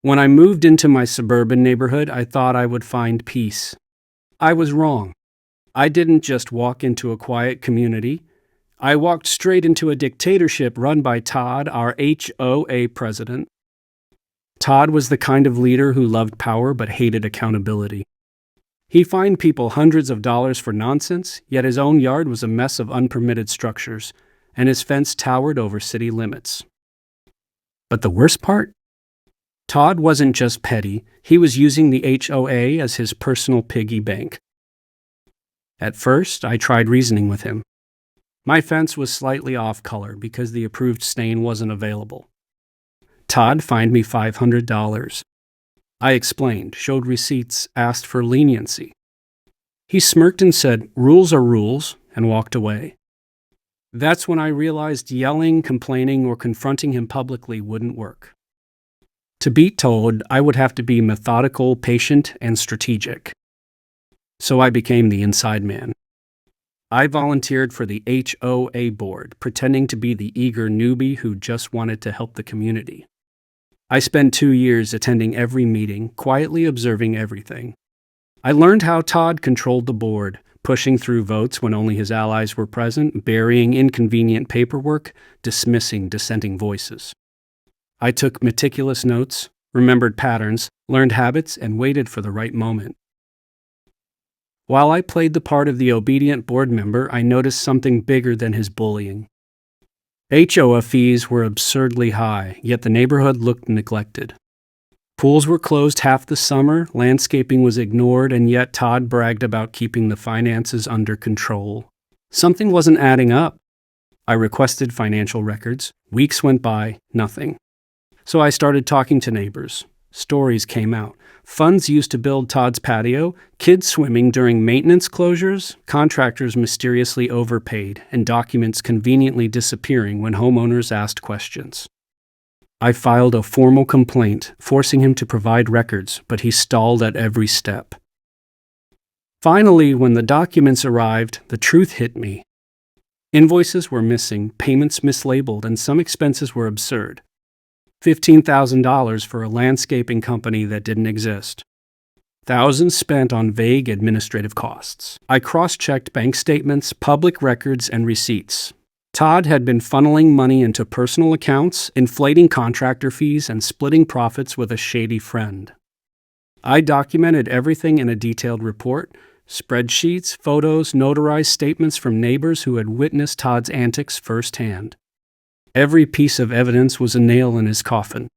When I moved into my suburban neighborhood, I thought I would find peace. I was wrong. I didn't just walk into a quiet community. I walked straight into a dictatorship run by Todd, our HOA president. Todd was the kind of leader who loved power but hated accountability. He fined people hundreds of dollars for nonsense, yet his own yard was a mess of unpermitted structures, and his fence towered over city limits. But the worst part? Todd wasn't just petty, he was using the HOA as his personal piggy bank. At first, I tried reasoning with him. My fence was slightly off color because the approved stain wasn't available. Todd fined me $500. I explained, showed receipts, asked for leniency. He smirked and said, "Rules are rules," and walked away. That's when I realized yelling, complaining, or confronting him publicly wouldn't work. To beat Todd, I would have to be methodical, patient, and strategic. So I became the inside man. I volunteered for the HOA board, pretending to be the eager newbie who just wanted to help the community. I spent 2 years attending every meeting, quietly observing everything. I learned how Todd controlled the board, pushing through votes when only his allies were present, burying inconvenient paperwork, dismissing dissenting voices. I took meticulous notes, remembered patterns, learned habits, and waited for the right moment. While I played the part of the obedient board member, I noticed something bigger than his bullying. HOA fees were absurdly high, yet the neighborhood looked neglected. Pools were closed half the summer, landscaping was ignored, and yet Todd bragged about keeping the finances under control. Something wasn't adding up. I requested financial records. Weeks went by, nothing. So I started talking to neighbors. Stories came out. Funds used to build Todd's patio, kids swimming during maintenance closures, contractors mysteriously overpaid, and documents conveniently disappearing when homeowners asked questions. I filed a formal complaint, forcing him to provide records, but he stalled at every step. Finally, when the documents arrived, the truth hit me. Invoices were missing, payments mislabeled, and some expenses were absurd. $15,000 for a landscaping company that didn't exist. Thousands spent on vague administrative costs. I cross-checked bank statements, public records, and receipts. Todd had been funneling money into personal accounts, inflating contractor fees, and splitting profits with a shady friend. I documented everything in a detailed report, spreadsheets, photos, notarized statements from neighbors who had witnessed Todd's antics firsthand. Every piece of evidence was a nail in his coffin.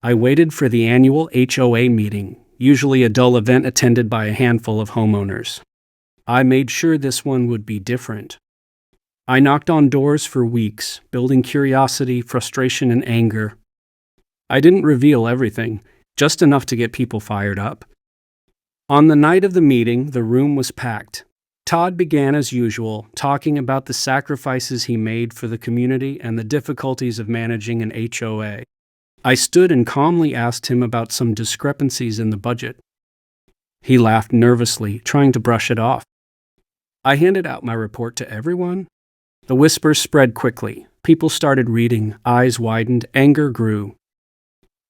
I waited for the annual HOA meeting, usually a dull event attended by a handful of homeowners. I made sure this one would be different. I knocked on doors for weeks, building curiosity, frustration, and anger. I didn't reveal everything, just enough to get people fired up. On the night of the meeting, the room was packed. Todd began as usual, talking about the sacrifices he made for the community and the difficulties of managing an HOA. I stood and calmly asked him about some discrepancies in the budget. He laughed nervously, trying to brush it off. I handed out my report to everyone. The whispers spread quickly. People started reading, eyes widened, anger grew.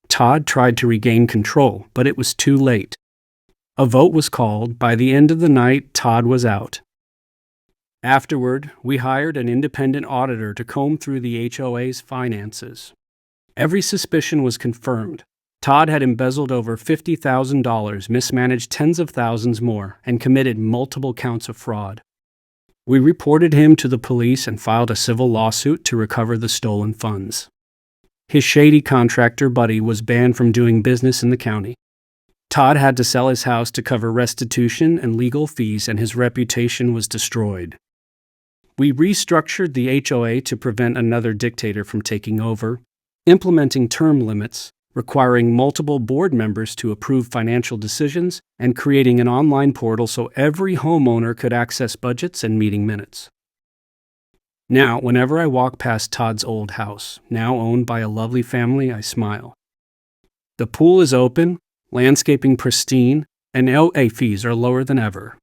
Todd tried to regain control, but it was too late. A vote was called. By the end of the night, Todd was out. Afterward, we hired an independent auditor to comb through the HOA's finances. Every suspicion was confirmed. Todd had embezzled over $50,000, mismanaged tens of thousands more, and committed multiple counts of fraud. We reported him to the police and filed a civil lawsuit to recover the stolen funds. His shady contractor buddy was banned from doing business in the county. Todd had to sell his house to cover restitution and legal fees, and his reputation was destroyed. We restructured the HOA to prevent another dictator from taking over, implementing term limits, requiring multiple board members to approve financial decisions, and creating an online portal so every homeowner could access budgets and meeting minutes. Now, whenever I walk past Todd's old house, now owned by a lovely family, I smile. The pool is open, landscaping pristine, and HOA fees are lower than ever.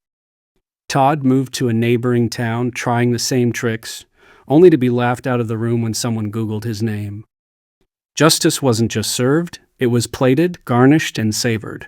Todd moved to a neighboring town, trying the same tricks, only to be laughed out of the room when someone Googled his name. Justice wasn't just served, It was plated, garnished, and savored.